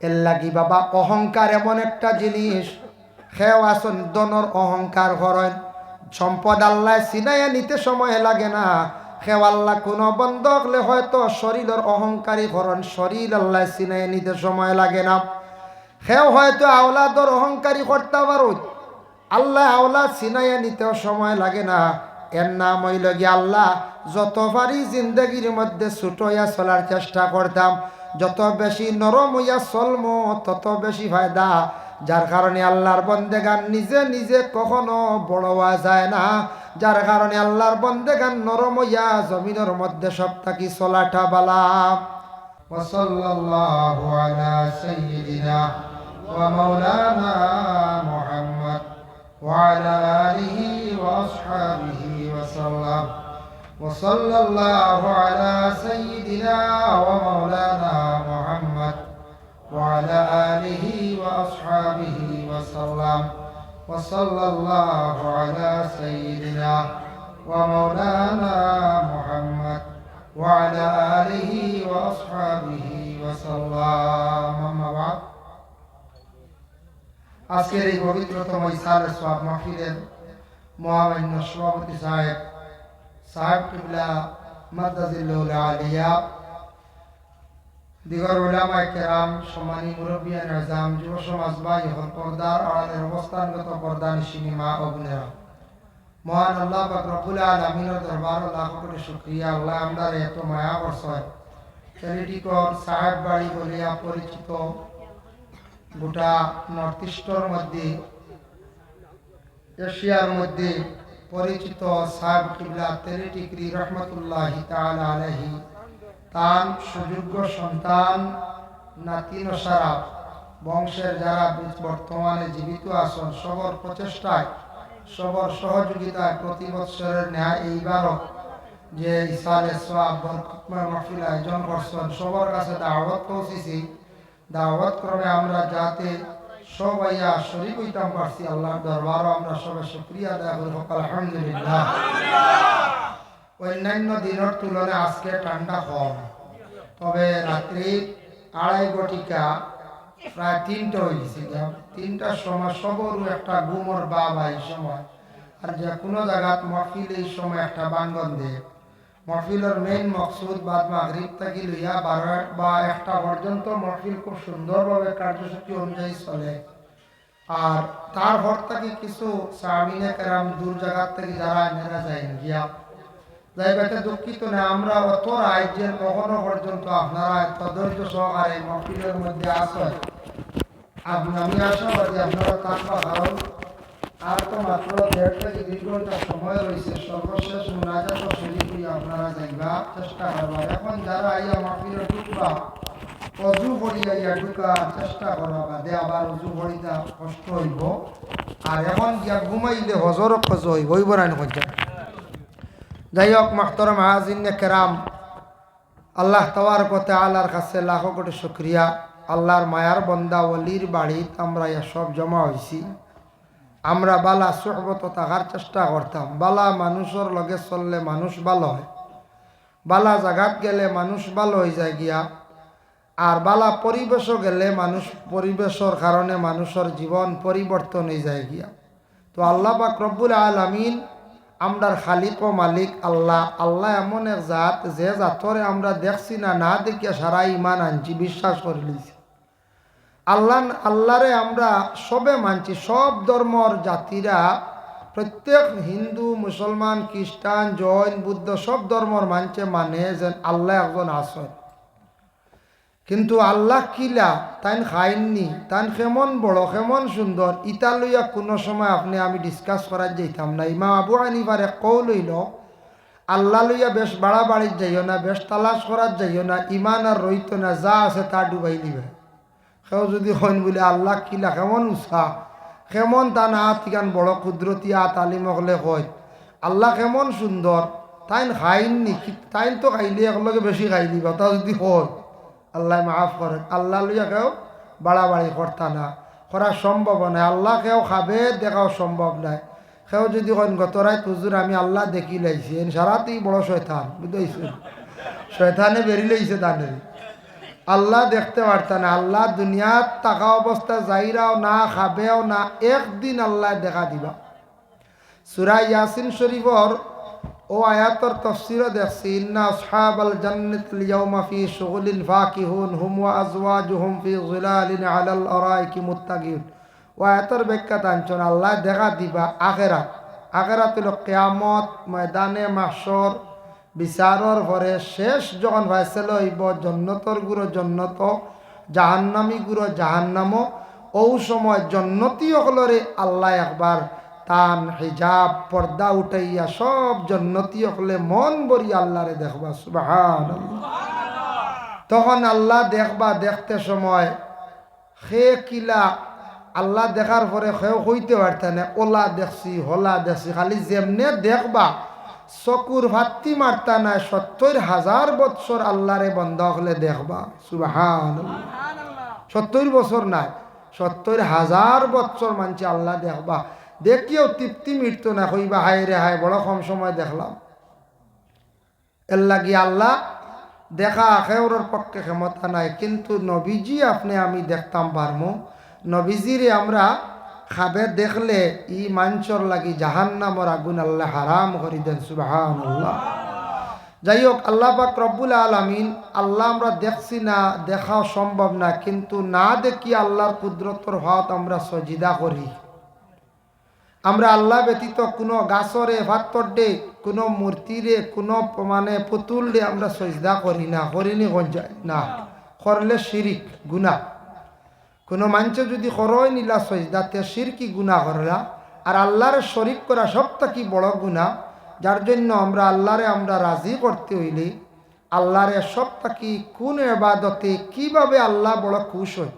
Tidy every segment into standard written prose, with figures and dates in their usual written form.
এর লাগি বাবা অহংকার এমন একটা জিনিস, খেও আসন দনর অহংকার করেন, সম্পদ আল্লাহ চিনাইয়া নিতে সময় লাগে না। খেও আল্লাহ কোনো বন্ধ হলে হয়তো শরীরের অহংকারী করেন, শরীর আল্লাহ চিনাইয়া নিতে সময় লাগে না। খেও হয়তো আওলাদর অহংকারী করতে পারো, আল্লাহ আওলাদ চিনাইয়া নিতেও সময় লাগে না। এর নাম হইল গিয়ে আল্লাহ যত পারি জিন্দগির মধ্যে ছোট হইয়া চলার চেষ্টা করতাম, যত বেশি নরম হইয়া চলমো তত বেশি ফায়দা। যার কারণে আল্লাহর বন্দেগান নিজে নিজে কখনো বড় হওয়া যায় না, যার কারণে আল্লাহর বন্দেগান নরম হইয়া জমিনের মধ্যে সব থাকি চলাটা বালা। ওয়াসাল্লাল্লাহু আলা সাইয়্যিদিনা ওয়া মাওলানা মুহাম্মদ وعلى آله وأصحابه وسلم وصلى الله على سيدنا ومولانا محمد وعلى آله وأصحابه وسلم وصلى الله على سيدنا ومولانا محمد وعلى آله وأصحابه وسلم أما بعد আজকের এই পবিত্রতম ইসালের সওয়াব মাহফিলের মহামান্য সভাপতি সাহেব কিবলা মাদ্দাজিল্লাহুল আলিয়া, দিগর উলামায়ে কেরাম, সম্মানী মুরব্বিয়ান আযম, যুব সমাজ ভাই হল, পর্দার আড়ালের অবস্থানগত পর্দানিশিনী মা ও বোনেরা, মহান আল্লাহ পাক রব্বুল আলামিনের দরবারে লাখ কোটি শুকরিয়া। আল্লাহ আমরারে এত মায়া বরসায় চ্যারিটিকর সাহেব বাড়ি বলিয়া পরিচিত গোটা নর্থ ইস্টের মধ্যে, এশিয়ার মধ্যে পরিচিত সাহেব কিবলা তেরিটিকরি রহমতুল্লাহি তাআলা আলাইহি তার সুযোগ্য সন্তান নাতি নসারা বংশের যারা বর্তমানে জীবিত আছেন, সবর প্রচেষ্টায় সবর সহযোগিতায় প্রতি বৎসরের ন্যায় এইবারও যে ইসালে সওয়াব বরকতময় মাহফিল আয়োজন করছেন, সবার কাছে দাওয়াত পৌঁছেছি। দাওয়াত ক্রমে আমরা যাতে সবাইয়া শরীক হইতাম পারছি, আল্লাহর দরবারও আমরা সবাই শুকরিয়া আদায় করি, আলহামদুলিল্লাহ। অন্যান্য দিনের তুলনায় আজকে ঠান্ডা কম, তবে রাত্রি 2:30 ঘটিকা প্রায় 3টা হয়েছে, 3টার সময় সবরও একটা ঘুমর বাবা এই সময়। আর যে কোনো জায়গাত মাহফিল এই সময় একটা বাঙ্গন দেয়। মাহফিলের মেইন মকসুদ বাদ মাগরিব থেকে লইয়া 12 বা 1টা পর্যন্ত মাহফিল খুব সুন্দরভাবে কার্যসূচি অনুযায়ী চলে। আর তারপর থেকে কিছু সামিনে কেরাম দূর জায়গার থেকে যারা নেরা যায় গিয়া যাই বেটা দুঃখিত না, আমরা অত রাজ্যের কখনো পর্যন্ত আপনারা এত ধৈর্য সহকারে মাহফিলের মধ্যে আসেন। আমি আশাবাদী আপনারা থাকবা, কারণ আর তো মাত্র 1.5 থেকে 2 ঘন্টা সময় রয়েছে। সর্বশেষ মুনাজাত শরীফ আপনারা যাইবা চেষ্টা করবা। এখন যারা আইয়া মাহফিলে ঢুকবা অজু করিয়া ইয়া ঢুকার চেষ্টা করবা, বাদে আবার অজু করিতা কষ্ট হইব। আর এখন গিয়া ঘুমাইলে হজর খজ হইব না হইয়া। যাই হোক মাহতরম হাজিনে কেরাম, আল্লাহ তাবারক ওয়া তাআলার কাছে লাখ কোটি শুকরিয়া। আল্লাহর মায়ার বন্দা ওলির বাড়িত আমরা সব জমা হয়েছি। আমরা বালা সুহবত থাকার চেষ্টা করতাম। বালা মানুষের লগে চললে মানুষ ভালো হয়, বালা জায়গাত গেলে মানুষ ভালো হয়ে যায় গিয়া। আর বালা পরিবেশও গেলে মানুষ পরিবেশের কারণে মানুষের জীবন পরিবর্তন হয়ে যায় গিয়া। তো আল্লাহ পাক রব্বুল আলামিন আমরার খালিক ও মালিক আল্লাহ। আল্লাহ এমন এক জাত, যে জাতরে আমরা দেখছি না, না দেখিয়া সারা ইমান আনছি, বিশ্বাস করে লিছি। আল্লাহরে আমরা সবে মানছি। সব ধর্মর জাতিরা, প্রত্যেক হিন্দু, মুসলমান, খ্রিস্টান, জৈন, বুদ্ধ সব ধর্মর মানছে, মানে যে আল্লাহ একজন আছেন। কিন্তু আল্লাহ কিলা তাইন খাইননি, তাইন কেমন বড় কেমন সুন্দর, ইটা লইয়া কোনো সময় আপনি আমি ডিসকাস করার যাইতাম না। ইমাম আবু হানিফার এক কৌল হইল, আল্লাহ লইয়া বেশ বাড়াবাড়ির যাইও না, বেশ তালাশ করার যাইও না, ইমান আর রইত না, যা আছে তা ডুবাই দিবে। কেউ যদি হইন বলে আল্লাহ কিলা কেমন উৎসাহ, কেমন তা না তিকান বড় কুদরতি তালিম হলে হয় আল্লাহ কেমন সুন্দর, তাইন খাইননি, তাইন তো খাইলে একলগে বেশি খাই দিবা, তা যদি হয় আল্লাহ মাফ করে। আল্লাহ লইয়া কেউ বাড়াবাড়ি করতা না, করা সম্ভব নয়। আল্লাহ কেউ খাবে দেখাও সম্ভব নয়। কেউ যদি কন গতরাই তুজুর আমি আল্লাহ দেখি লাইছি, সারাতেই বড় শয়তান, বুঝতেছ, শয়তানে বেরি লাইছে তানের। আল্লাহ দেখতে পারত না। আল্লাহ দুনিয়াত থাকা অবস্থা যাইরাও না, খাবেও না, একদিন আল্লাহ দেখা দিবা। সূরা ইয়াসিন শরীফর ও আয়াতর তাফসীর দেখছি, ইন্না আসহাবাল জান্নাতিল ইয়াওমা ফি শুগুলিন ফাকিহুন হুম ওয়া আজওয়াজুহুম ফি যিলালিন আলাল আরাইকি মুত্তাকিউন। ও আয়াতর ব্যাখ্যা টানছেন আল্লাহ দেখা দিবা আখিরাত। আখিরাত হলো কিয়ামত, ময়দানে মাহশর, বিচারর পরে শেষ যখন ফয়সালা হইব, জান্নাতর গুরু জান্নাত, জাহান্নামী গুরু জাহান্নাম। ও সময় জান্নাতি হলরে আল্লাহ একবার তান হিজাব পর্দা উঠাইয়া সব জান্নাতি হলে মন ভরিয়া আল্লাহরে দেখবা। সুবহানাল্লাহ। তখন আল্লাহ দেখবা, দেখতে সময় খে কিলা আল্লাহ দেখার পরে সেও হইতে পারত না, ওলা দেখছি হলা দেখছি, খালি যেমনে দেখবা চকুর ভাত্তি মারতা নাই। ৭০,০০০ বৎসর আল্লাহরে বন্ধ হলে দেখবা। সুবহানাল্লাহ। ৭০ বছর নাই, ৭০,০০০ বৎসর মানছে আল্লাহ দেখবা। দেখিও তৃপ্তি মিটত না, হইবা হায় রে হায় বড় কম সময় দেখলাম। এর লাগি আল্লাহ দেখা খেউরের পক্ষে ক্ষমতা নাই, কিন্তু নবীজি আপনি আমি দেখতাম পারমু। নবীজিরে আমরা খাবে দেখলে ই মাঞ্চর লাগি জাহান্নামর আগুন আল্লাহ হারাম করে দেন। সুবহানাল্লাহ। যাই হোক, আল্লাহ পাক রব্বুল আলামিন, আল্লাহ আমরা দেখছি না, দেখা সম্ভব না, কিন্তু না দেখি আল্লাহর কুদরতর হাত আমরা সজিদা করি। আমরা আল্লাহ ব্যতীত কোনো গাছরে ভাত্তর ডে, কোনো মূর্তিরে, কোনো মানে পুতুল ডে আমরা সজদা করি না। করিনি গঞ্জায় না, করলে শিরিক গুনাহ। কোনো মানুষ যদি করয় নিলা সজদাতে শিরকি গুনাহ করলা, আর আল্লাহরে শরিক করা সবটা কি বড় গুনাহ। যার জন্য আমরা আল্লাহরে আমরা রাজি করতে হইলে আল্লাহরে সবটা কি কোন ইবাদতে কিভাবে আল্লাহ বড় খুশ হয়।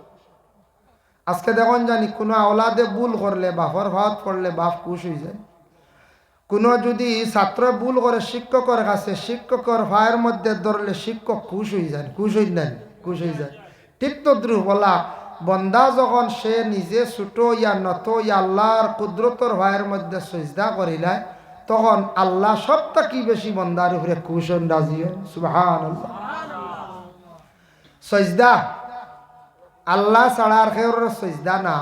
আজকে দেখুন জানি কোনো আওলাদে ভুল করলে, বাপর ভাত পড়লে বাপ খুশ হয়ে যায়। কোনো যদি ছাত্র ভুল করে শিক্ষকের কাছে, শিক্ষকের ভাইয়ের মধ্যে ধরলে শিক্ষক খুশ হয়ে যায়। খুশ হই না? খুশ হয়ে যায়। ঠিক তো দ্রুহ বলা বন্দা যখন সে নিজে ছোট ইয়া নত ইয়া আল্লাহর কুদরতর ভাইয়ের মধ্যে সজদা করিলায়, তখন আল্লাহ সবটা কি বেশি বন্দার উপরে খুশ হন, রাজি হন। সুবহানাল্লাহ। সজদা আল্লাহ ছাড়ার খেউর সজদা না,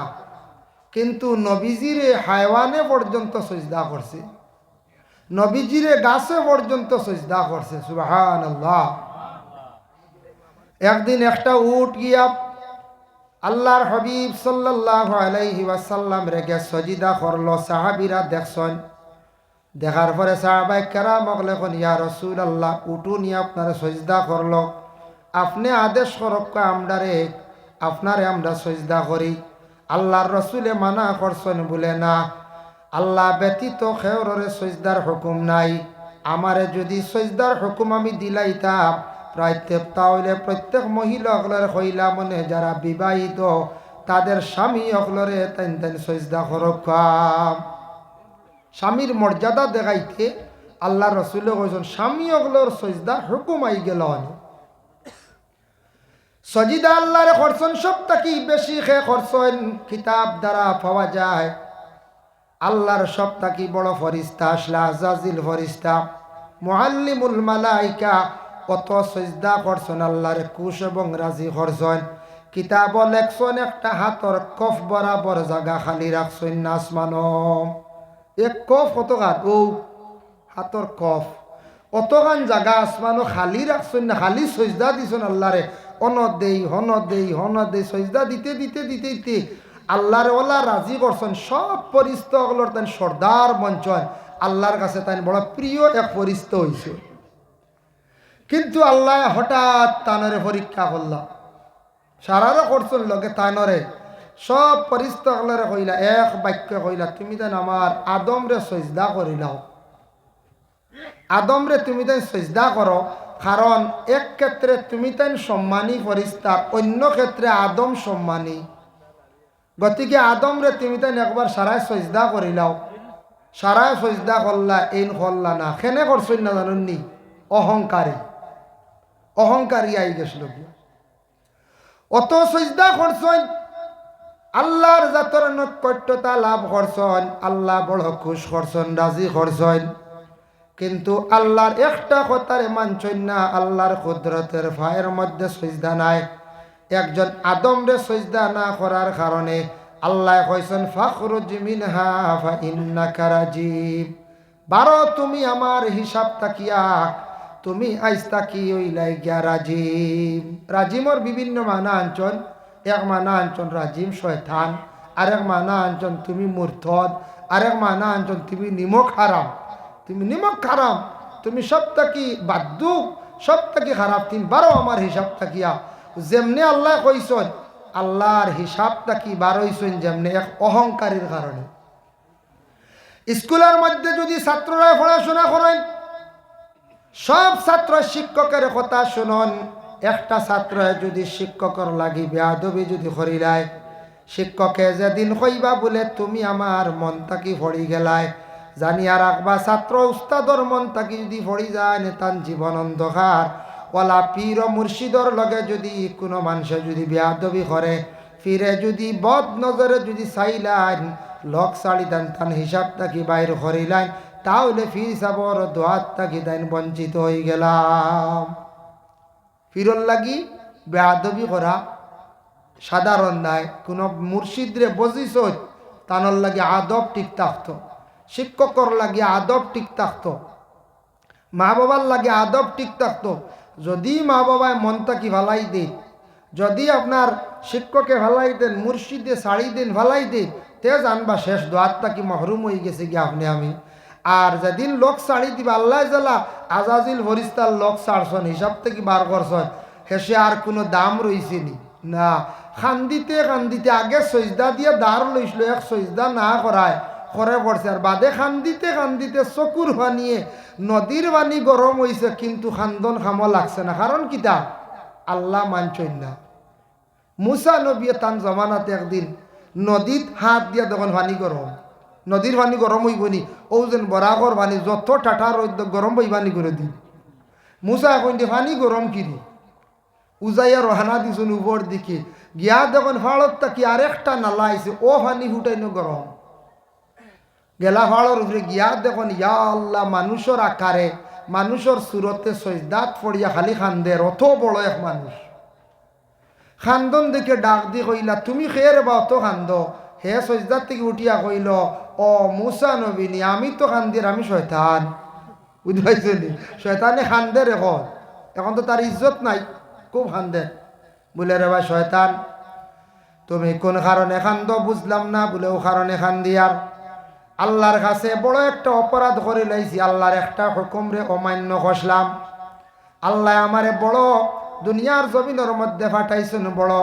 কিন্তু নবীজিরে হায়ওয়ানে পর্যন্ত সজদা করছে, নবীজিরে গাছে পর্যন্ত সজদা করছে। সুবহানাল্লাহ। একদিন একটা উট গিয়া আল্লাহর হাবিব সাল্লাল্লাহু আলাইহি ওয়াসাল্লাম রেগে সজিদা করলো। সাহাবীরা দেখছেন, দেখার পরে সাহাবায়ে কেরাম বললেন, ইয়া রাসূলুল্লাহ, উটু নিয়ে আপনারা সজদা করলো, আপনি আদেশ করক আমরারে, আপনারে আমরা সজদা করি। আল্লাহর রাসূলে মানা করছেন বলে, না, আল্লাহ ব্যতীত খেউরে সজদার হুকুম নাই। আমারে যদি সজদার হুকুম আমি দিলাইতাম, তাহলে প্রত্যেক মহিলা অকলরে হইলা মনে যারা বিবাহিত তাদের স্বামী অকলরে তাইন তাইন সজদা করকাম। স্বামীর মর্যাদা দেখাইতে আল্লাহ রসুলে কইছেন স্বামী অকলর সজদা হুকুম আই গেল। সজিদা আল্লাহরে করছেন সবটা কি বেশি খে করছেন কিতাব দ্বারা পাওয়া যায়। আল্লাহর সবটা কি বড় ফরিস্তা আসলা আজাজিল ফরিস্তা মুআল্লিমুল মালাইকা কত সজদা করছেন আল্লাহরে খুশ এবং রাজি করছেন। কিতাব লেখছেন একটা হাতর কফ বরাবর জায়গা খালি রাখছেন না আসমানো। এক কফ কতখান, ও হাতর কফ অতখান জায়গা আসমানো খালি রাখছেন না, খালি সজদা দিছেন আল্লাহরে। অন দেই হন দেই হন দেই সজদা দিতে দিতে দিতে দিতে আল্লাহরে ওলা রাজি করছেন। সব ফরিস্তাগুলোর তাই সর্দার মঞ্চন আল্লাহর কাছে তাই বড় প্রিয় এক ফরিস্তা হয়েছে। কিন্তু আল্লাহ হঠাৎ তানরে পরীক্ষা করলাম, সারারও করছেন লগে তানরে সব ফরিস্তাগুলোরে কইলা, এক বাক্য কইলা, তুমি তাই আমার আদমরে সজদা করিলাও, আদমরে তুমি তাই সজদা করো, কারণ এক ক্ষেত্রে তুমি তাই সম্মানী ফরিস্তা, অন্য ক্ষেত্রে আদম সম্মানী। গতিকে আদমরে তুমি তাই একবার সারায় সজদা করিলাও, সারায় সজদা করলা, এই করলা না, খেনে করছেন না জানুননি, অহংকারী অহংকারী আই গেছিল। অত সজদা করছেন, আল্লাহর জাতর নৈকট্যতা লাভ করছেন, আল্লাহ বড় খুশ করছেন, রাজি করছেন। কিন্তু আল্লাহর একটা কথারে মানছই না, আল্লাহর কুদরতের ফায়ের মধ্যে সজদা নাই। একজন আদম রে সজদা না করার কারণে আল্লাহ কইছেন ফাখরুজ মিনহা ফা ইন্নাকা রাজিম। বারো তুমি আমার হিসাব তাকিয়া, তুমি আইস তাকি ওইলাই গিয়া রাজিম। রাজিমর বিভিন্ন মানা আনছন। এক মানা আনছন রাজিম শয়তান, আরেক মানা আনছন তুমি মুরতদ, আরেক মানা আনছন তুমি নিমক হারাম। তুমি নিমক হারাম, তুমি সব তাকি বাদ্যু, সব তাকি খারাপ, তুমি বারো আমার হিসাব তাকিয়া। যেমনি আল্লাহ কইসন আল্লাহর হিসাব তাকি বারোইছেন যেমনি এক অহংকারীর কারণে। স্কুলের মধ্যে যদি ছাত্ররা পড়াশোনা করেন, সব ছাত্র শিক্ষকের কথা শুনন। একটা ছাত্র যদি শিক্ষকের লাগি বেয়াদবি যদি করিলায়, শিক্ষকে যেদিন কইবা বলে তুমি আমার মন তাকি ভরি গেলায়, জানিয়া রাখবা ছাত্র উস্তাদর মন তাকি যদি ভরি যায় নেতান জীবন অন্ধকার। ওলা পীর ও মুর্শিদর লগে যদি কোনো মানুষে যদি বেয়াদবি করে, ফিরে যদি বদ নজরে যদি চাইলাইন, লক সাড়ি দেন তান হিসাব তাকি বাইর করিলাইন, তাহলে ফির সাবর দোয়াত তাকি দেন বঞ্চিত হয়ে গেলাম। ফিরল লাগি বেয়াদবি করা সাধারণ নাই। কোনো মুর্শিদরে বজিস তানর লাগে আদব ঠিক থাকতো, শিক্ষকর লাগে আদব ঠিক থাকতো, মা বাবার লাগে আদব ঠিক থাকতো। যদি মা বাবায় মন তাকি ভালাই দেন, যদি আপনার শিক্ষকে ভালাই দেন, মুর্শিদে শাড়ি দেন ভালাই দেন, তে জানবা শেষ দোয়াত তাকি মহরুম হয়ে গেছে গিয়ে আপনি আমি। আর যেদিন লোক শাড়ি দিবা আল্লাহ জ্বালা আজাজিল ফরিস্তার লোক ছাড়ছন, হিসাব থেকে বার করছন, হেসে আর কোনো দাম রইছেনি না। খান্দিতে খান্দিতে আগে সজদা দিয়ে দাঁড় লইছিল, এক সজদা না করায় করে পড়ছে, আর বাদে খান্দিতে খান্দিতে চকুর বানিয়ে নদীর বাণী গরম হয়েছে, কিন্তু খান্দন খামো লাগছে না। কারণ কিতা আল্লাহ মানছই না। মুসা নবী তান জমানাতে একদিন নদীত হাত দিয়া তখন পানি গরম, নদীর পানি গরম হইব নি, ও যেন বরাবর পানি যত টাটা রোদ গরম হই পানি করে দিন। মুসা এখন পানি গরম কিনি উজাইয়া রহানা দিছুন উপর দিকে গিয়া দেখুন ফাড়ত তাকি আরেকটা নালা আইছে, ও পানি ফুটাইনো গরম। গেলা ফাড়র উপরে গিয়া দেখুন ইয়া আল্লাহ মানুষের আকারে মানুষের সুরতে সজদাত পড়িয়া খালি খান্দের, অত বড় এক মানুষ। খান্দন দেখে ডাক দি কইলা তুমি খেয়ে বা অত খান্দ। হে সজদার থেকে উঠিয়া কইল ও মুসা নবীনি, আমি তো খান্দির, আমি শয়তান। বুঝতে পাইছেন, শয়তানে খান্দের এখন, এখন তো তার ইজ্জত নাই, খুব খান্দের। বলে রে ভাই শয়তান তুমি কোন কারণে খান্দ বুঝলাম না, বলে ও কারণে খান্দি। আর আল্লাহর কাছে বড় একটা অপরাধ করে লাইছি, আল্লাহর একটা হুকুম রে অমান্য করলাম। আল্লাহ আমারে বড় দুনিয়ার জমিনের মধ্যে ফাটাইছেন বড়,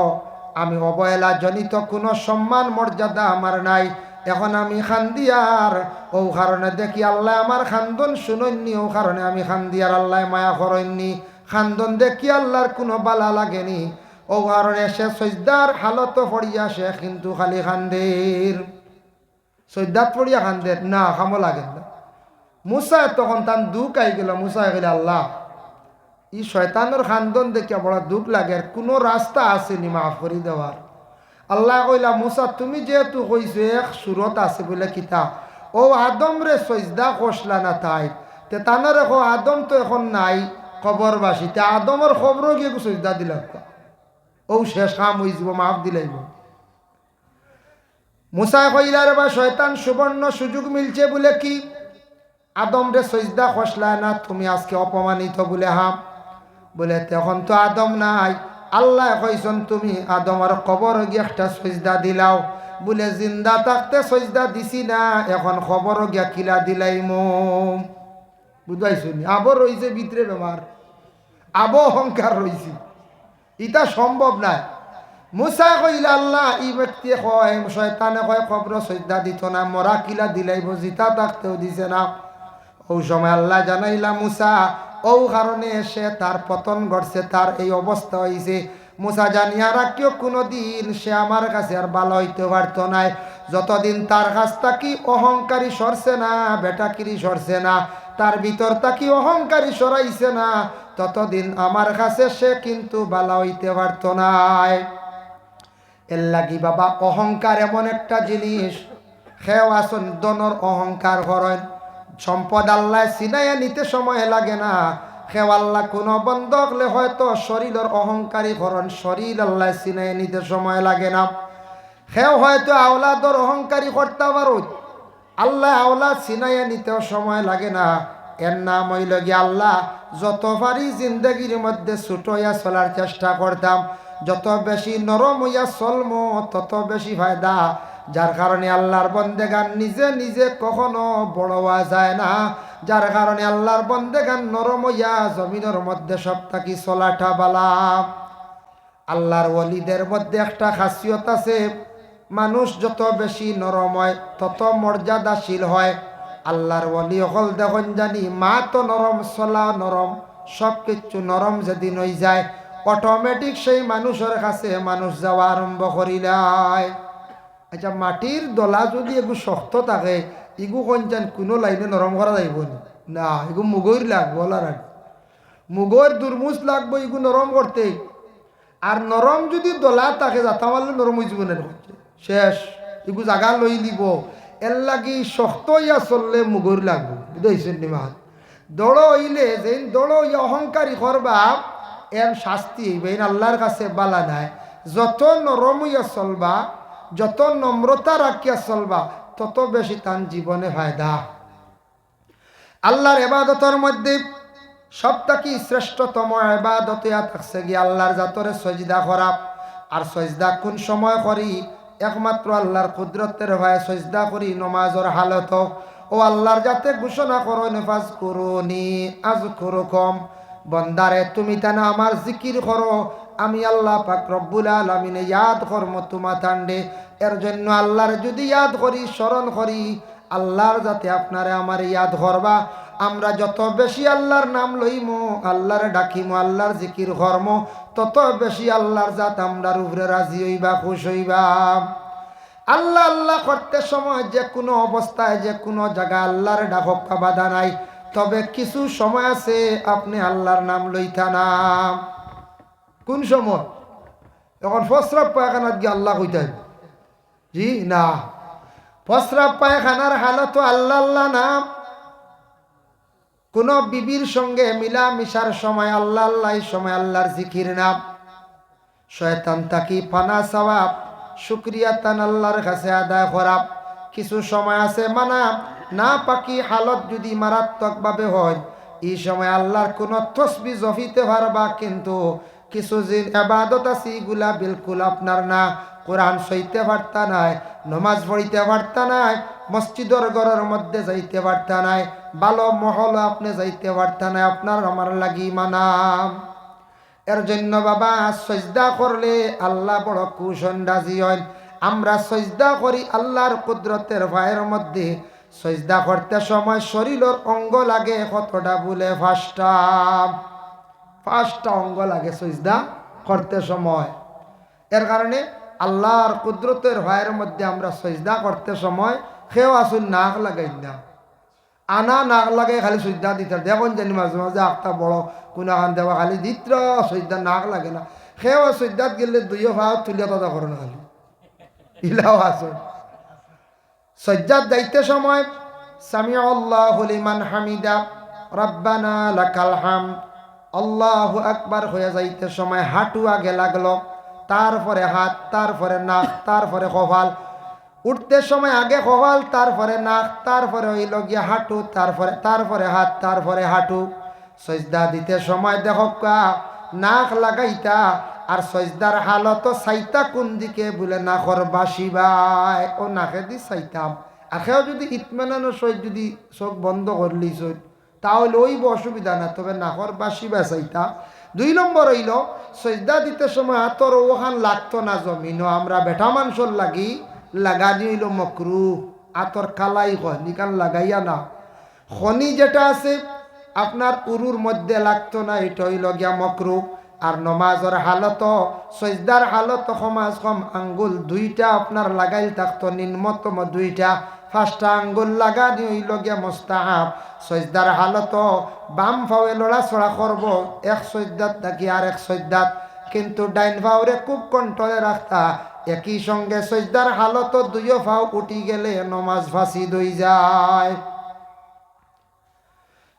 আমি অবহেলা জনিত কোনো সম্মান মর্যাদা আমার নাই। এখন আমি খান্দিয়ার, ও কারণে দেখি আল্লাহ আমার খান্দন শুনননি, ও কারণে আমি খান্দিয়ার আল্লাহ মায়া করেননি। খান্দন দেখি আল্লাহর কোনো বালা লাগেনি, ও কারণে সে সজদার হালত পড়িয়া সে কিন্তু খালি খান্দের, সজদাত পড়িয়া খান্দের না, খামো লাগেন না। মুসা তখন তার দুঃখ আই গেল। মুসা গেলে আল্লাহ ই শয়তানের খান্দন দেখিয়া বড় দুঃখ লাগে, কোনো রাস্তা আসেনি মাফ করে দেওয়ার। আল্লাহ কইলা মুসা তুমি যেহেতু কইছো এক সুরত আছে বলে কিতা, ও আদম রে সজদা কষলা না তাই তে তানার এখন আদম তো এখন নাই খবরবাসী, তে আদমের খবরও গিয়ে সজদা দিলাম, ও শেষ কাম হয়ে যাব, মাফ দিলাইব। মুসা কইলা রে বা শয়তান সুবর্ণ সুযোগ মিলছে বলে কি আদম রে সজদা কষলা না, তুমি আজকে অপমানিত বলে হাম। বলে তখন তো আদম নাই, আল্লাহ কইছেন তুমি আদমের কবর গিয়ে একটা সজদা দিলাও। বলে জিন্দা থাকতে সজদা দিছি না, এখন খবর গিয়া কিলা দিলাইম। বুঝাইছো নি, আবো রয়েছে ভিতরে বেমার, আবো অহংকার রয়েছে, ইটা সম্ভব নাই। মুসা কইলা আল্লাহ ই ব্যক্তি কয় শয়তানে কয় খবর সজদা দিত না, মরা কিলা দিলাইব, জিতা থাকতেও দিছে না। ও সময় আল্লাহ জানাইলা মুসা ও কারণে সে তার পতন ঘটছে, তার এই অবস্থা হয়েছে। মুসা জানিয়া রাখিও কোনোদিন সে আমার কাছে আর ভালো হইতে পারত নাই। যতদিন তার কাছ থাকি অহংকারী সরছে না, বেটাকিরি সরছে না, তার ভিতর থাকি অহংকারী সরাইছে না, ততদিন আমার কাছে সে কিন্তু ভালো হইতে পারত নাই। এর লাগি বাবা অহংকার এমন একটা জিনিস, খেও আসন দনর অহংকার করেন, সম্পদ আল্লাহ চিনাইয়া নিতে সময় লাগে না। হেও আল্লাহ কোনো বন্ধ হলে হয়তো শরীরের অহংকারী করণ, শরীর আল্লাহ চিনাইয়া নিতে সময় লাগে না। হেও হয়তো আওলাদর অহংকারী করতে পারো, আল্লাহ আওলাদ চিনাইয়া নিতেও সময় লাগে না। এর নাম হইল গিয়ে আল্লাহ যত পারি জিন্দগির মধ্যে ছোট হইয়া চলার চেষ্টা করতাম, যত বেশি নরম হইয়া চলমো তত বেশি ফায়দা। যার কারণে আল্লাহর বন্দেগান নিজে নিজে কখনো বড় হওয়া যায় না, যার কারণে আল্লাহর বন্দেগান নরম হইয়া জমিনের মধ্যে সব থাকি চলাটা বালা। আল্লাহর ওলিদের মধ্যে একটা খাসিয়ত আছে, মানুষ যত বেশি নরম হয় তত মর্যাদাশীল হয়। আল্লাহর ওলি হল দেখুন জানি মা তো নরম, চলা নরম, সব কিছু নরম যেদিন হয়ে যায় অটোমেটিক সেই মানুষের কাছে মানুষ যাওয়া আরম্ভ করিলায়। আচ্ছা, মাটির দলা যদি এগু শক্ত থাকে ইগু কঞ্চান কোনো লাইনে নরম করা যাইব না, এগু মুগৈর লাগবো, মুগৈর দুর্মুজ লাগবো ইগু নরম করতে। আর নরম যদি দলা থাকে যাতা মারলে নরম হয়ে যাব না, শেষ এগু জাগা লই দিব। এর লাগি শক্ত ইয়া চললে মুগর লাগবো, বুঝেছেন নিমাত। দড় হইলে যে দড় ইয়া অহংকারী করবা এর শাস্তি হইবেন আল্লাহর কাছে বালা নাই। যত নরম ইয়া চলবা, যত নম্রতা রাখিয়া চলবা তত বেশি তার জীবনে ফায়দা। আল্লাহর ইবাদতের মধ্যে সবথেকে শ্রেষ্ঠতম ইবাদত থাকছে গিয়ে আল্লাহর জাতরে সজদা করা। আর সজদা কোন সময় করি? একমাত্র আল্লাহর কুদরতের ভয়ে সজদা করি নমাজের হালত। ও আল্লাহর যাতে ঘোষণা করো নেফাজ করুনি আযকুরুকুম, বন্দারে তুমি তানা আমার জিকির করো, আমি আল্লাহ পাক রব্বুল আলামিনে ইয়াদ করব তোমা তান্ডে। এর জন্য আল্লাহর যদি ইয়াদ করি, স্মরণ করি, আল্লাহর যাতে আপনারে আমার ইয়াদ করবা। আমরা যত বেশি আল্লাহর নাম লইমো, আল্লাহর ডাকিমো, আল্লাহর জিকির করমো, তত বেশি আল্লাহর জাত আমরার উপরে রাজি হইবা, খুশ হইবা। আল্লাহ আল্লাহ করতে সময় যে কোনো অবস্থায় যে কোনো জায়গা আল্লাহর ডাকক বাধা নাই, তবে কিছু সময় আছে আপনি আল্লাহর নাম লইতা না। কোন সময়? এখন প্রস্রাব পায়খানাত গিয়ে আল্লাহ কইতে জি না, প্রস্রাব পায়খানার হালত আল্লাহ আল্লাহ নাম। কোন বিবির সঙ্গে মিলা মিশার সময় আল্লাহ আল্লাহ, সময় আল্লাহর জিকির নাম। শয়তান তাকি পানা সওয়াব শুকরিয়া তান আল্লাহর কাছে আদায় করা। কিছু সময় আছে মানা না পাকি হালত যদি মারাত্মক ভাবে হয়, এই সময় আল্লাহর কোন তসবিহ জপিতে পারবা, কিন্তু কিছু যে ইবাদত আছে এগুলা বিলকুল আপনার না। কোরআন সইতে পারতা নাই, নমাজ পড়িতে পারতা নাই, মসজিদের ঘরের মধ্যে যাইতে পারতা নাই, ভালো মহল আপনি যাইতে পারতা নাই, আপনার আমার লাগি মানাম। এর জন্য বাবা সজদা করলে আল্লাহ বড় কুসন্দাজি হয়। আমরা সজদা করি আল্লাহর কুদরতের ভয়ের মধ্যে। সজদা করতে সময় শরীরের অঙ্গ লাগে কতটা বলে? পাঁচটা অঙ্গ লাগে সজদা করতে সময়। এর কারণে আল্লাহর কুদরতের ভয়ের মধ্যে আমরা সজদা করতে সময় কেউ আসুন নাক লাগাই না, আনা নাক লাগাই খালি সজদা দিতে। দেখুন জানি মাঝে মাঝে একটা বড় কোনাখান দেওয়া খালি দিত্র সজদা নাক লাগে না। সেও সজদাত গেলে দুইও ভাও তুলিয়া তাজা করে না, খালি ইলাও আসুন। সজ্জাত যাইতে সময় সামিউ আল্লাহু লিমান হামিদা রব্বানা লাকাল হামদ আল্লাহু আকবার হয়ে যাইতে সময় হাঁটু আগে লাগলো, তারপরে হাত, তারপরে নাক, তারপরে কপাল। উঠতে সময় আগে কপাল, তারপরে নাক, তারপরে হইল গিয়া হাঁটু, তারপরে হাত, তারপরে হাঁটু। সজদা দিতে সময় দেখো নাক লাগাইতা আর সজদার হালত চাইতা কোন দিকে বলে নাকর বাসি বাই ও নাকে দি চাইতাম। আখেও যদি ইতমানানোর সহিত যদি চোখ বন্ধ করলি চোখ তাহলে ওইব অসুবিধা না, তবে নাকর বাসি বা চাইতা। 2 নম্বর হইল সজদা দিতে সময় হাতর ওখান লাগতো না জমিন, আমরা বেটা মানুষের লাগি লাগা দিল মকরু। আতর কালাই হয় নিকান লাগাইয়া না। খনি যেটা আছে আপনার উরুর মধ্যে লাগতো না, এটা হইল গিয়া মকরু। আর নমাজের হালত সজদার হালত সমাজ কম আঙ্গুল 2টা আপনার লাগাইল থাকতো, নিম্নতম 2টা। 5টা আঙ্গুল লাগা দিয়ে হইল গিয়া মুস্তাহাব। সজদার হালত বাম ফাওয়ে লড়াচড়া করব এক সজদাত নাকি আর এক সজদাত, কিন্তু ডাইন ফাওরে খুব কন্ট্রোলে রাখতা। একই সঙ্গে সজদার হালত 2 ফাও উঠি গেলে নমাজ ফাঁসি দই যায়।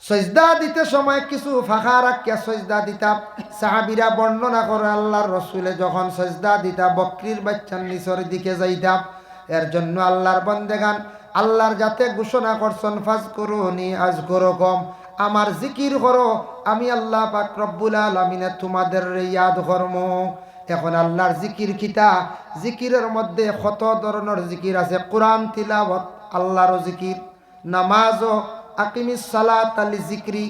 সজদা দিতে সময় কিছু ফাঁকা রাখিয়া সজদা দিতা। সাহাবীরা বর্ণনা করে আল্লাহর রসুলে যখন সজদা দিতা বকরির বাচ্চার নিচের দিকে যাইতা। এর জন্য আল্লাহর বন্দেগান আল্লাহর যাতে ঘোষণা করছেন ফাজকুরুনি আযকুরুকুম, আমার জিকির করো, আমি আল্লাহ পাক রব্বুল আলামিনে তোমাদের ইয়াদ করমু। এখন আল্লাহর জিকির কিতা? জিকিরের মধ্যে কত ধরনের জিকির আছে। কোরআন তিলাওয়াত আল্লাহর জিকির, নামাজও আকিমিস সালাত লিজিকরি,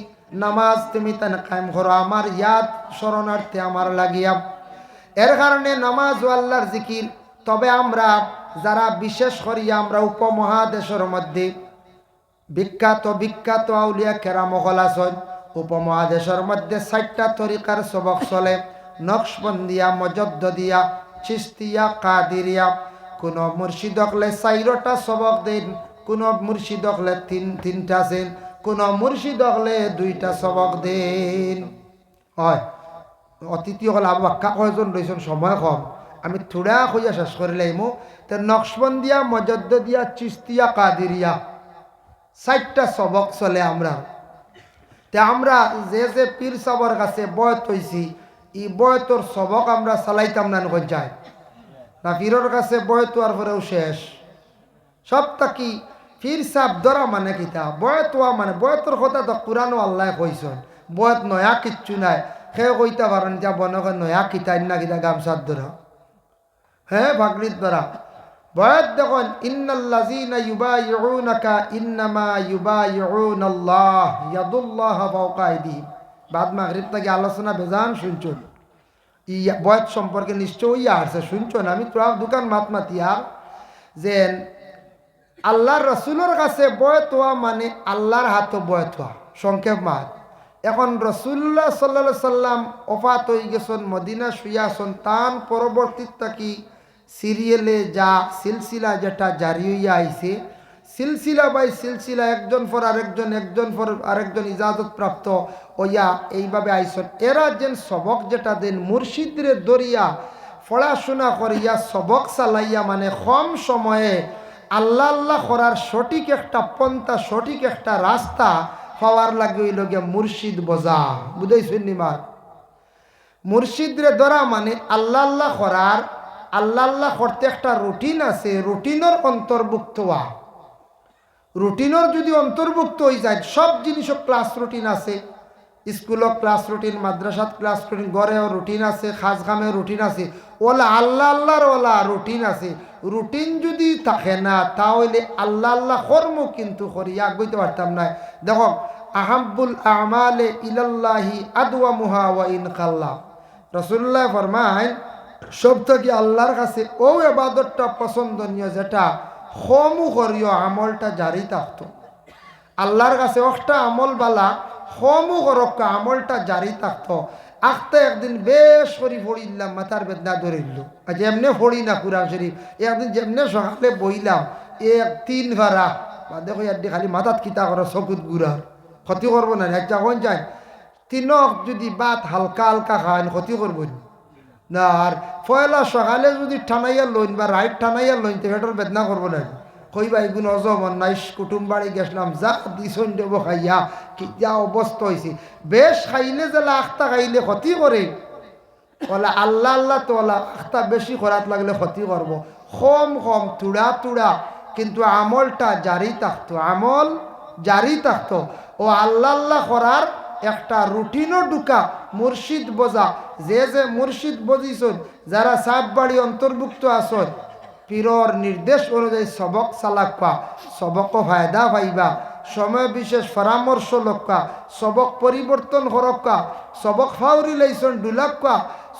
নামাজ তুমি তান কায়েম করো আমার ইয়াদ শরণার্থে আমার লাগিয়া। এর কারণে নামাজ ও আল্লাহর জিকির। তবে আমরা যারা বিশেষ করিয়া আমরা উপমহাদেশের মধ্যে বিখ্যাত বিখ্যাত আউলিয়া কেরাম হল আছেন। উপমহাদেশের মধ্যে 4টা তরিকার সবক চলে, নকশবন্দিয়া, মজদ্দদিয়া, চিস্তিয়া, কাদিরিয়া। কোন মুর্শিদ হলে 4টা সবক দেন, কোন মুর্শিদ হলে 3টা দেন, কোন মুর্শিদ হলে 2টা সবক দেন। হয় অতিথি হল আবু বাক্কা কয়জন রয়েছেন, সময় কম, আমি থোড়া হইয়া শেষ করে লাইমু। তো নকশবন্দিয়া, মজদ্দদিয়া, চিস্তিয়া, কাদিরিয়া 4টা সবক চলে আমরা। তে আমরা যে যে পীর সাবর কাছে বয়ত হইছি, এই বয়তর সবক আমরা চালাইতাম না যায় না। পীরের কাছে বয়ত হওয়ার পরেও শেষ সব থাকি পীর সাব ধরা মানে কিতা বয়ত হওয়া মানে বয়তর কথা তো কোরআন আল্লাহ কইছেন। বয়ত নয়া কিচ্ছু নাই, সে কইতে পারেন যা বনকে নয়া কিতাই না কিতা গামছার ধরা, হ্যাঁ ভাগলির ধরা। বয়ত দেখুন ইন্নাল্লাযীনা ইউবাইউনাকা ইন্নামা ইউবাইউনাল্লাহ ইয়াদুল্লাহ ফাওকা আইদিহিম। বাদ মাগরিব থেকে আলোচনা বেজান শুনছুন, ই বয়ত সম্পর্কে নিশ্চয়ই আসছে শুনছুন। আমি তো দোকান মাতমাতি আর যে আল্লাহর রসুলের কাছে বয়ত হওয়া মানে আল্লাহর হাতে বয়ত হওয়া, সংক্ষেপ মাত। এখন রসুল্লাহ সাল্লাল্লাহু সাল্লাম ওফাত হয়ে গেছেন, মদিনা শুয়াছেন, তান পরবর্তীতে কি সিরিয়ালে যা সিলসিলা যেটা জারি হইয়া আইছে, সিলসিলা বাই সিলসিলা একজন পর আরেকজন, একজন পর আরেকজন ইজাজত প্রাপ্ত হইয়া এইভাবে আইসন। এরা যেন সবক যেটা দেন মুর্শিদরে দরিয়া পড়াশোনা করিয়া সবক চালাইয়া মানে কম সময়ে আল্লাহ আল্লাহ করার সঠিক একটা পন্থা, সঠিক একটা রাস্তা পাওয়ার লাগে ওই লগে মুর্শিদ বোঝা। বুঝাইছেন নিমার? মুর্শিদরে ধরা মানে আল্লাহ আল্লাহ করার, আল্লাহ আল্লাহ করতে একটা রুটিন আছে, রুটিনের অন্তর্ভুক্ত হওয়া। রুটিনের যদি অন্তর্ভুক্ত হয়ে যায় সব জিনিসও ক্লাস রুটিন আছে, স্কুলত ক্লাস রুটিন, মাদ্রাসাত ক্লাস রুটিন, গড়েও রুটিন আছে, খাস খামেও রুটিন আছে, ওলা আল্লাহ আল্লাহর ওলা রুটিন আছে। রুটিন যদি থাকে না তাহলে আল্লাহ আল্লাহ কর্ম কিন্তু করিয়া আগাইতে পারতাম না। দেখো আহাব্বুল আমালে ইলাল্লাহি আদওয়ামুহা ওয়া ইন কাল্লা। রাসূলুল্লাহ ফরমায় সব থেকে আল্লাহর কাছে ও ইবাদতটা পছন্দনীয় যেটা কমু করিও আমলটা জারি থাকতো। আল্লাহর কাছে একটা আমল বালা কমু করক্কা আমলটা জারি থাকতো। আখতে একদিন বেশ করি পড়িলাম, মাথার বেদনা ধরিল, আজ এমনি পড়ি না কুরআন শরীফ। একদিন যেমনি সকালে বইলাম 1-3 ভাড়া দেখো ইয়াদি খালি মাথাত কিতা করো, চকুত গুড়ার ক্ষতি করবো না। একটা কোন যায় তিনক যদি বাত হালকা হালকা খান ক্ষতি করবো না। আর পয়লা সকালে যদি ঠানাইয়া লইন বা রাইট ঠানাইয়া লইন তো পেটের বেদনা করবো না। কইবা এগুন অজমন নাইস কুটুম বাড়ি গেছিলাম, যা দিছন দেব খাইয়া কি যা অবস্থা হয়েছে। বেশ খাইলে জেলা আখতা খাইলে ক্ষতি করে, ওলা আল্লাহ আল্লাহ তো ওলা আখতা বেশি করাত লাগলে ক্ষতি করবো। কম কম তুড়া তুড়া কিন্তু আমলটা জারি থাকতো, আমল জারি থাকতো। ও আল্লাহ আল্লাহ করার একটা রুটিনও ঢুকা, মুর্শিদ বোঝা। যে যে মুর্শিদ বুঝিছন, যারা সাপ বাড়ি অন্তর্ভুক্ত আসন, পীরর নির্দেশ অনুযায়ী সবক চালাক্কা, সবক ফায়দা পাইবা, সময় বিশেষ পরামর্শ লক্কা, সবক পরিবর্তন হরক্কা, সবক ফাউরি লাইছন ডুলাক্কা,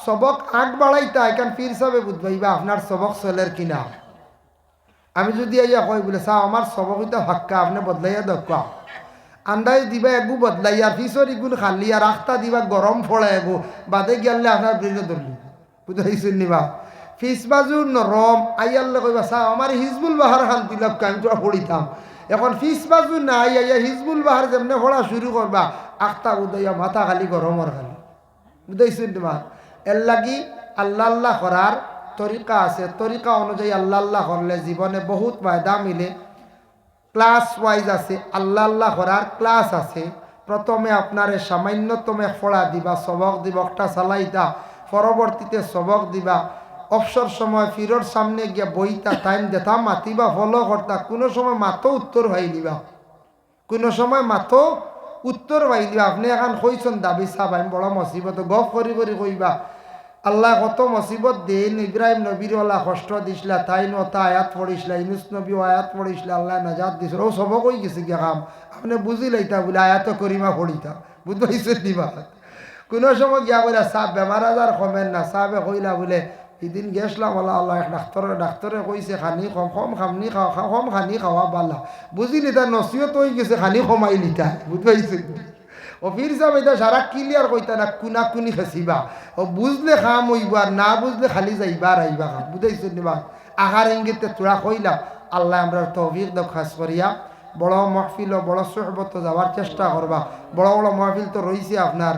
সবক আগ বাড়াইতা। এখান পীর সাহেব বুঝবাইবা আপনার সবক চলের কিনা। আমি যদি আইয়া কই বলে চা আমার সবকিটা ভাক্কা, আপনি বদলাইয়া দক্কা, আন্দাজ দিবা এগু বদলাইয়া, ফিসর ইগুন খালি আর আখতা দিবা গরম ফোড়া এগু বাদে গেলে আপনার ব্রেনে ধরলি। বুঝাইছেন নিবা? ফিস বাজু নরম আইয়াল্লে কইবা চা আমার হিজবুল বাহার খান দিলাম, আমি তো পড়িতাম। এখন ফিস বাজু না আইয়া হিজবুল বাহার যেমনে পড়া শুরু করবা, আখতা উদয়া মাথা খালি গরমর খালি। বুঝাইছেন নিবা? এর লাগি আল্লাহ আল্লাহ করার তরিকা আছে, তরিকা অনুযায়ী আল্লাহ আল্লাহ করলে জীবনে বহুত ফায়দা মিলে। ক্লাস ওয়াইজ আছে, আল্লাহ আল্লাহ করার ক্লাস আছে, প্রথমে আপনারে সামান্যতম ফোড়া দিবা, সবক দিবকটা চালাইতা, পরবর্তীতে সবক দিবা। অবসর সময় ফিরোর সামনে গিয়া বইতা, টাইম দেতা, মাতিবা, ফলো করতা। কোনো সময় মাতো উত্তর ভাই দিবা, কোনো সময় মাতো উত্তর ভাই দিবা। আপনি এখন কইছেন দাবি সাহেব আমি বড় মসিবত, গপ করি করি কইবা আল্লাহ কত মসিবত দেন। ইব্রাহিম নবীর ওলা কষ্ট দিছিলা, তাই নতা আয়াত পড়িছিলা, ইনুস নবী আয়াত পড়িছিলা, আল্লাহ নাজাত দিছিল। ও সব কই গেছে গিয়া কাম, আপনি বুঝি লাইতা বলে আয়াত করিমা পড়িতা, বুঝতে পারছেন দিবা। কোনো সময় গিয়া বলে সাহেব বেমার আজার কমেন না, সাহেবে কইলা বলে এদিন গেছিলাম আল্লাহ আল্লাহ ডাক্তরে কইছে খানি কম কম খামনি খাওয়া কম খানি খাওয়া বালা, বুঝি লিতা নসিহত হয়ে গেছে খানি কমাই লিতা, বুঝতে পারছেন। ও ফির সাহেব এটা সারা ক্লিয়ার কইতা না, কুনা কুনি খেসিবা। ও বুঝলে খাম হইব আর না বুঝলে খালি যাইবা আর আইবা খাম, বুঝাইছেন নিবা। আহার ইঙ্গিতে তোরা কইলা আল্লাহ আমরা তৌফিক দাও খাস করিয়া। বড় মহফিল ও বড় সোহবত যাওয়ার চেষ্টা করবা। বড় বড় মহফিল তো রয়েছে আপনার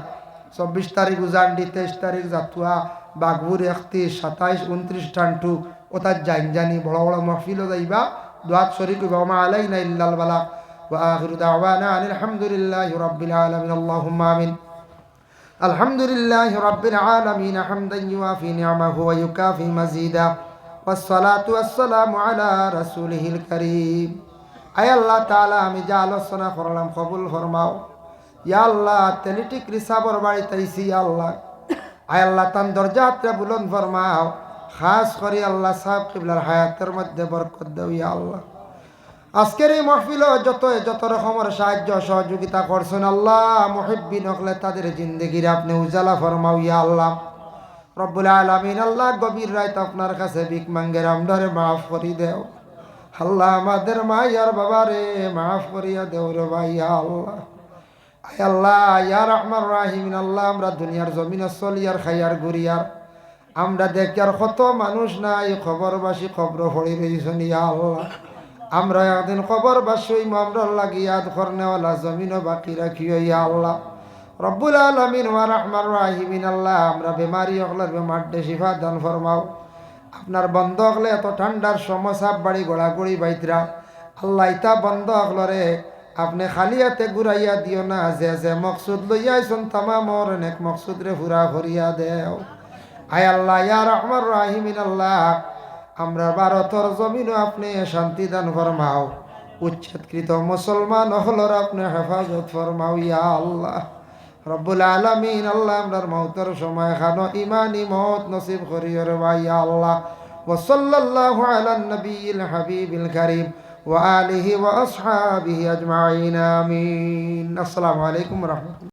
24 তারিখ উজান্ডি, 23 তারিখ জাতুয়া, বাঘপুর 31, 27, 29 টান্টু ওতার জাইন জানি বড় বড় মহফিলও যাইবা। দোয়াত শরীক হইবা। ওমা আলাইনা ইল্লাল বালাগ ওয়া আখিরু দাওয়ানা আনিল হামদুলিল্লাহি রাব্বিল আলামিন। আল্লাহুম্মা আমিন। আলহামদুলিল্লাহি রাব্বিল আলামিন হামদান ইউআফি নি'মাহু ওয়া ইউকাফি মাজিদা ওয়াসসালাতু ওয়াসসালামু আলা রাসূলিহিল কারীম। আয় আল্লাহ তাআলা, আমি যা আলোচনা করলাম কবুল ফরমাও। ইয়া আল্লাহ তেলিটিক রিসাবর বাড়িতে আইছি, ইয়া আল্লাহ আয় আল্লাহ তান দরজাতে বুলন্দ ফরমাও। খাস করে আল্লাহ সাহেব কিবলার হায়াতের মধ্যে বরকত দাও ইয়া আল্লাহ। আজকের এই মাহফিল যত রকমের সাহায্য সহযোগিতা করছেন আল্লাহ, মুহিব্বিন হকলে তাদের জিন্দেগির আপনি উজালা ফরমাও ইয়া আল্লাহ রব্বুল আলামিন। আল্লাহ গভীর রাত আপনার কাছে ভিক মাঙ্গের আমদারে মাফ করি দেও আল্লাহ। আমাদের মা ইয়ার বাবারে মাফ করিয়া দেও রে ভাই ইয়া আল্লাহ। আয় আল্লাহ ইয়া রহমান রাহিমিন। আল্লাহ আমরা দুনিয়ার জমিনে চলিয়ার খাইয়ার ঘুরিয়ার আমরা দেখার কত মানুষ নাই, খবরবাসী খবর পড়ি রয়েছেন ইয়া আল্লাহ। আমরা একদিন খবরবাসী আমরা লাগি ইয়াদ করনেওয়ালা জমিনও বাকি রাখিও ইয়া আল্লাহ রব্বুল আলামিন ওয়া রহমান রাহিমিন। আল্লাহ আমরা বেমারি হকলার বেমার শিফা দান ফরমাও। আপনার বন্ধ হকলে এত ঠান্ডার সমস্যা বাড়ি গোড়াগুড়ি বাইতরা আল্লাহ ইতা বন্ধ হকলরে আপনি খালি হাতে ঘুরাইয়া দিও না। যে যে মকসুদ লইয়া আইসন তামামর অনেক মকসুদ রে পুরা করিয়া দেও। আয় আল্লাহ ইয়া রহমান রাহিমিন। আল্লাহ আমরা ভারতের জমিনও আপনি শান্তি দান ফরমাও। উচ্ছেদকৃত মুসলমান হলর আপনি হেফাজত ফরমাও ইয়া আল্লাহ রব্বুল আলামিন। আল্লাহ আমরার মৌতের সময় খানো ইমানি মত নসিব করিও রে ভাই ইয়া আল্লাহ। ওয়া সাল্লাল্লাহু আলান নবিয়িল হাবিবিল কারীম ওয়া আলিহি ওয়া আসহাবিহি আজমাইন। আমিন। আসসালামু আলাইকুম ওয়া রাহমাতুল্লাহ।